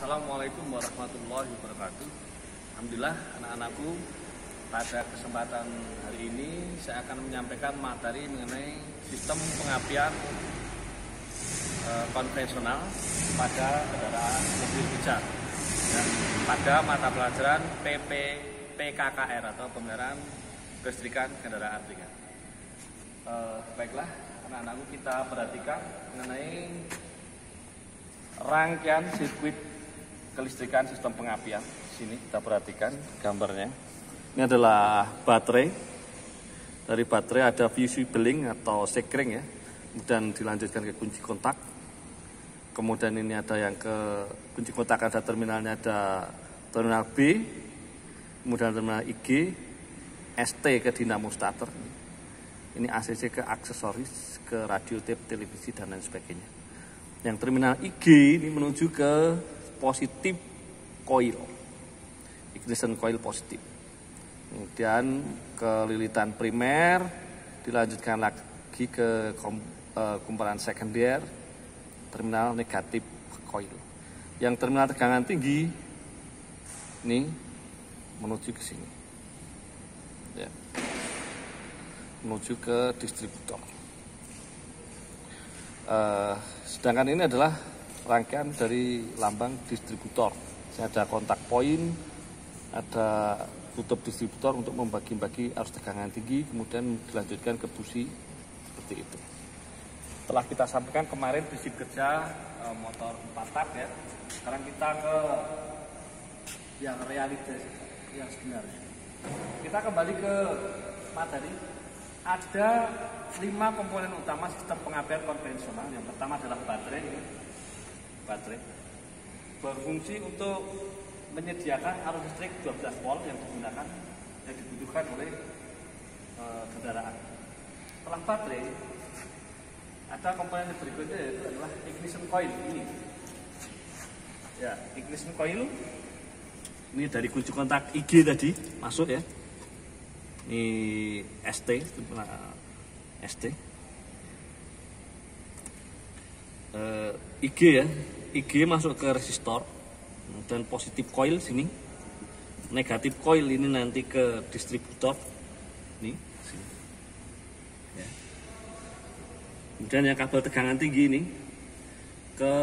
Assalamualaikum warahmatullahi wabarakatuh. Alhamdulillah anak-anakku, pada kesempatan hari ini saya akan menyampaikan materi mengenai sistem pengapian konvensional pada kendaraan mobil pijar dan pada mata pelajaran PKKR atau pemeliharaan kelistrikan kendaraan ringan. Baiklah anak-anakku, kita perhatikan mengenai rangkaian sirkuit kelistrikan sistem pengapian. Sini kita perhatikan gambarnya. Ini adalah baterai. Dari baterai ada fuse beling atau sekring ya. Kemudian dilanjutkan ke kunci kontak. Kemudian ini ada yang ke kunci kontak, ada terminalnya, ada terminal B. Kemudian terminal IG, ST ke dinamo starter. Ini ACC ke aksesoris, ke radio, tape, televisi dan lain sebagainya. Yang terminal IG ini menuju ke positif coil, ignition coil positif. Kemudian ke lilitan primer, dilanjutkan lagi ke kumparan sekunder, terminal negatif coil. Yang terminal tegangan tinggi ini menuju ke sini, ya, menuju ke distributor. Sedangkan ini adalah rangkaian dari lambang distributor. Ada kontak poin, ada tutup distributor untuk membagi-bagi arus tegangan tinggi, kemudian dilanjutkan ke busi seperti itu. Setelah kita sampaikan kemarin prinsip kerja motor 4 tak ya, sekarang kita ke yang realitas, yang sebenarnya. Kita kembali ke materi. Ada 5 komponen utama sistem pengapian konvensional. Yang pertama adalah baterai. Baterai berfungsi untuk menyediakan arus listrik 12 volt yang dibutuhkan oleh kendaraan. Setelah baterai, ada komponen berikutnya, yaitu adalah ignition coil ini. Ya, ignition coil ini dari kunci kontak IG tadi masuk ya. Ini ST, IG ya, IG masuk ke resistor, dan positif coil sini, negatif coil ini nanti ke distributor, nih, sini. Ya. Kemudian yang kabel tegangan tinggi ini ke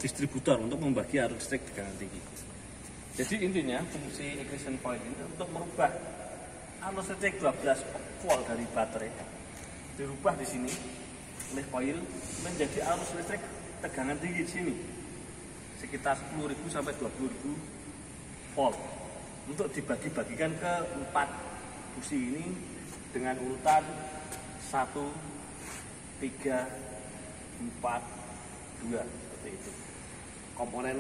distributor untuk membagi arus listrik tegangan tinggi. Jadi intinya fungsi ignition coil ini untuk merubah arus listrik 12 volt dari baterai, dirubah di sini oleh coil menjadi arus listrik tegangan tinggi di sini sekitar 10.000 sampai 20.000 volt untuk dibagi-bagikan ke 4 busi ini dengan urutan 1, 3, 4, 2 seperti itu. Komponen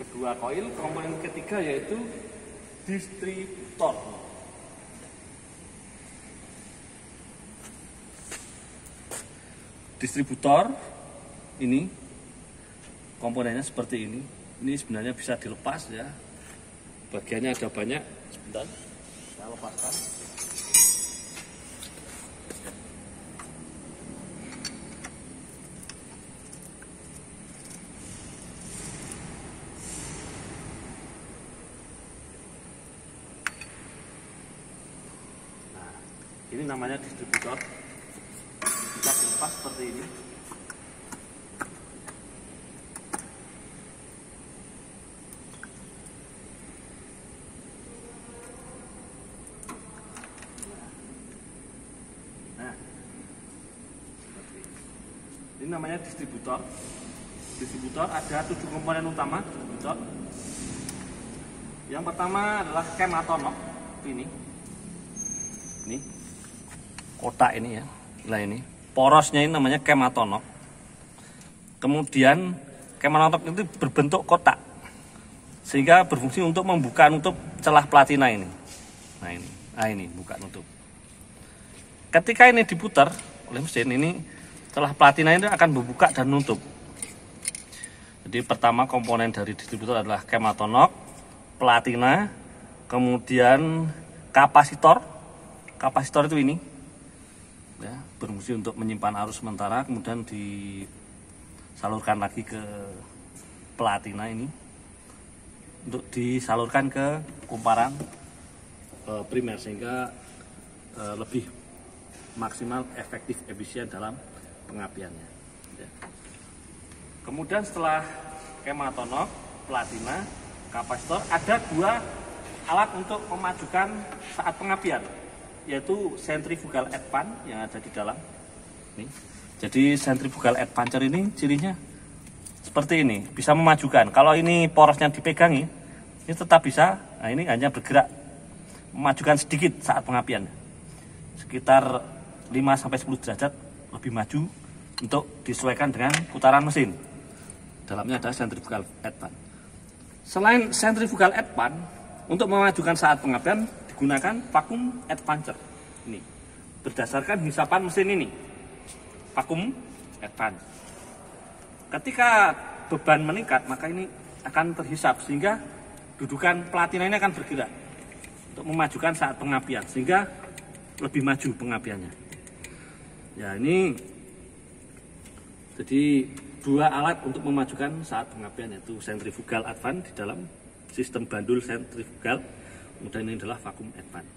kedua coil, komponen ketiga yaitu distributor. Distributor ini komponennya seperti ini. Ini sebenarnya bisa dilepas ya. Bagiannya ada banyak. Sebentar, saya lepaskan. Nah, ini namanya distributor. Bisa dilepas seperti ini. Ini namanya distributor. Distributor ada 7 komponen utama distributor. Yang pertama adalah cam atau knob. Ini kotak ini ya. Nah ini porosnya ini namanya cam atau knob. Kemudian cam atau knob itu berbentuk kotak, sehingga berfungsi untuk membuka nutup celah platina ini. Nah ini buka nutup. Ketika ini diputar oleh mesin ini, celah platina itu akan membuka dan nutup. Jadi pertama komponen dari distributor adalah cam atau knob, platina, kemudian kapasitor. Kapasitor itu ini ya, berfungsi untuk menyimpan arus sementara, kemudian disalurkan lagi ke platina ini untuk disalurkan ke kumparan primer sehingga lebih maksimal efektif efisien dalam pengapiannya. Ya. Kemudian setelah kematonok, platina, kapasitor, ada dua alat untuk memajukan saat pengapian, yaitu centrifugal advance yang ada di dalam. Nih. Jadi centrifugal advancer ini cirinya seperti ini, bisa memajukan. Kalau ini porosnya dipegangi, ini tetap bisa. Nah, ini hanya bergerak, memajukan sedikit saat pengapian, sekitar 5-10 derajat lebih maju untuk disesuaikan dengan putaran mesin. Dalamnya ada centrifugal advance. Selain centrifugal advance, untuk memajukan saat pengapian digunakan vacuum advancer. Ini berdasarkan hisapan mesin ini, vacuum advance. Ketika beban meningkat, maka ini akan terhisap sehingga dudukan platina ini akan bergerak untuk memajukan saat pengapian sehingga lebih maju pengapiannya. Ya, ini jadi dua alat untuk memajukan saat pengapian, yaitu centrifugal advance di dalam sistem bandul sentrifugal, kemudian ini adalah vacuum advance.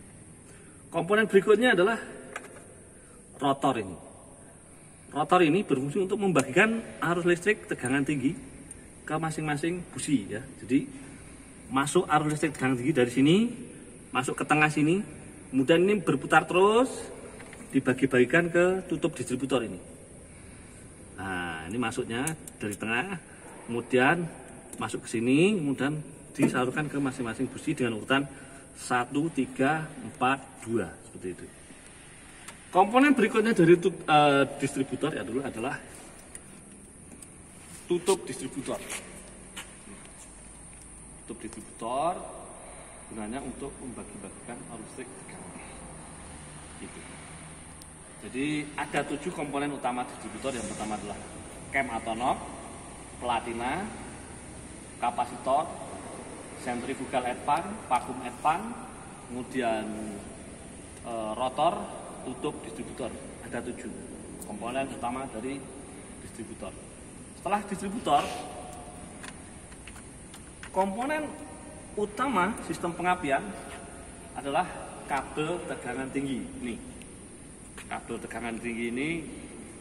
Komponen berikutnya adalah rotor ini. Rotor ini berfungsi untuk membagikan arus listrik tegangan tinggi ke masing-masing busi, ya. Jadi masuk arus listrik tegangan tinggi dari sini, masuk ke tengah sini, kemudian ini berputar terus, dibagi-bagikan ke tutup distributor ini. Nah, ini masuknya dari tengah, kemudian masuk ke sini, kemudian disalurkan ke masing-masing busi dengan urutan 1, 3, 4, 2, seperti itu. Komponen berikutnya dari distributor adalah tutup distributor. Tutup distributor gunanya untuk membagi-bagikan arus listrik tegangan. Gitu. Jadi ada 7 komponen utama distributor. Yang pertama adalah cam atau knob, platina, kapasitor, centrifugal advance, vacuum advance, kemudian rotor, tutup distributor. Ada 7 komponen utama dari distributor. Setelah distributor, komponen utama sistem pengapian adalah kabel tegangan tinggi. Nih, kabel tegangan tinggi ini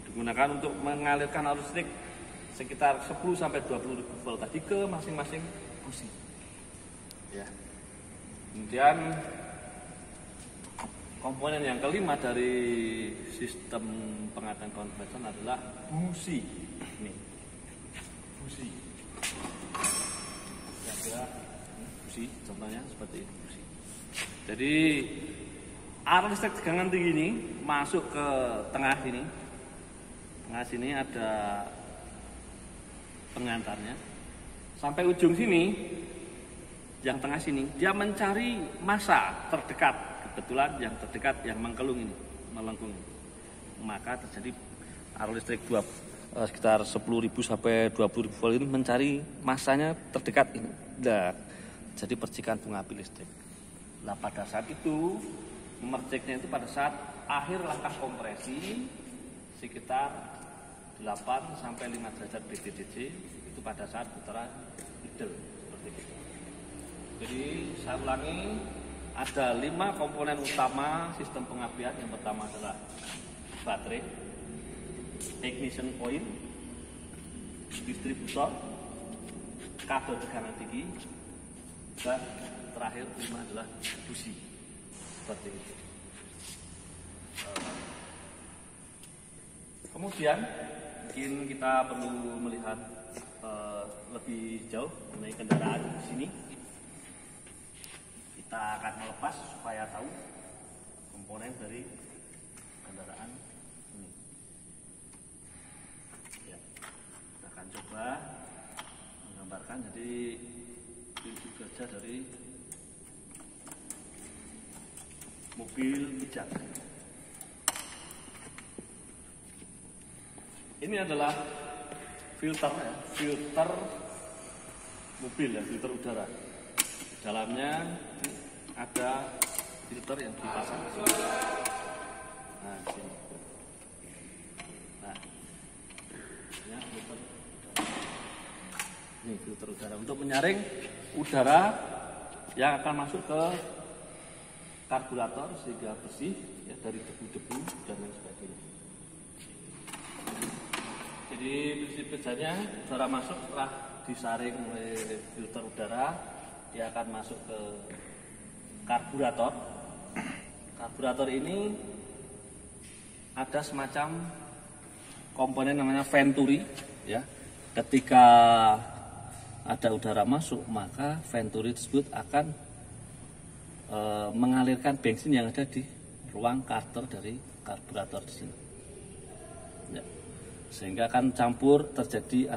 digunakan untuk mengalirkan arus listrik sekitar 10-20 volt tadi ke masing-masing busi. Ya. Kemudian komponen yang kelima dari sistem pengapian konvensional adalah busi. Nih, busi. Kira-kira busi, contohnya seperti ini, busi. Jadi arus listrik tegangan tinggi ini masuk ke tengah sini. Tengah sini ada pengantarnya. Sampai ujung sini, yang tengah sini, dia mencari massa terdekat. Kebetulan yang terdekat yang melengkung ini, maka terjadi arus listrik sekitar 10.000 sampai 20.000 volt ini mencari massanya terdekat ini. Nah, jadi percikan pengapi listrik. Nah, pada saat itu memerciknya itu pada saat akhir langkah kompresi sekitar 8 sampai 5 derajat BDDC, itu pada saat putaran idle seperti itu. Jadi saya ulangi, ada 5 komponen utama sistem pengapian. Yang pertama adalah baterai, ignition point, distributor, kabel tegangan tinggi, dan terakhir 5 adalah busi. Seperti itu. Kemudian mungkin kita perlu melihat lebih jauh mengenai kendaraan di sini. Kita akan melepas supaya tahu komponen dari kendaraan ini. Ya, kita akan coba menggambarkan. Jadi itu saja dari mobil pijat. Ini adalah filter mobil, ya, filter udara. Dalamnya ada filter yang dipasang. Nah, sini. Nah, ya, filter. Ini filter udara untuk menyaring udara yang akan masuk ke karburator sehingga bersih ya, dari debu-debu dan lain sebagainya. Jadi prinsip kerjanya udara masuk setelah disaring oleh filter udara, dia akan masuk ke karburator. Karburator ini ada semacam komponen namanya venturi ya. Ketika ada udara masuk, maka venturi tersebut akan mengalirkan bensin yang ada di ruang karter dari karburator di sini. Ya. Sehingga akan terjadi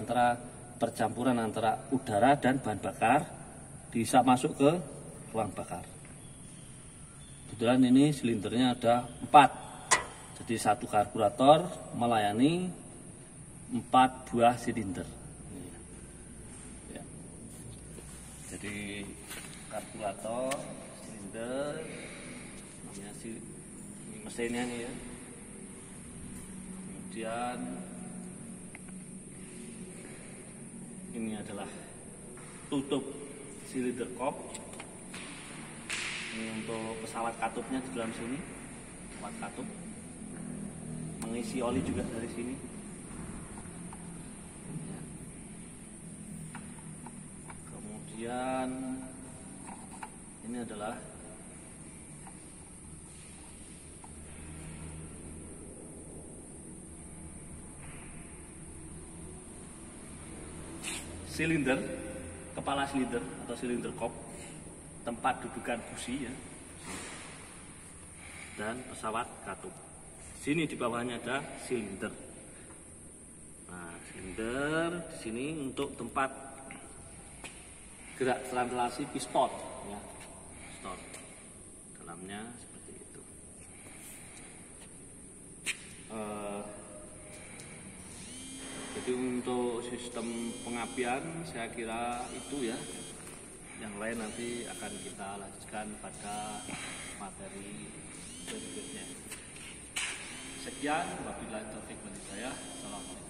percampuran antara udara dan bahan bakar bisa masuk ke ruang bakar. Kebetulan ini silindernya ada 4. Jadi satu karburator melayani 4 buah silinder. Ya. Jadi karburator, silinder, namanya ini mesinnya nih ya. Kemudian ini adalah tutup silinder kop. Ini untuk pesawat katupnya di dalam sini, pesawat katup. Mengisi oli juga dari sini. Ya. Kemudian ini adalah silinder, kepala silinder atau silinder kop, tempat dudukan busi ya, dan pesawat katup. Sini di bawahnya ada silinder. Nah, silinder di sini untuk tempat gerak translasi piston ya, piston. Dalamnya seperti itu. Jadi untuk sistem pengapian saya kira itu ya. Yang lain nanti akan kita lanjutkan pada materi berikutnya. Sekian, wabillahi taufiq wal hidayah. Assalamualaikum.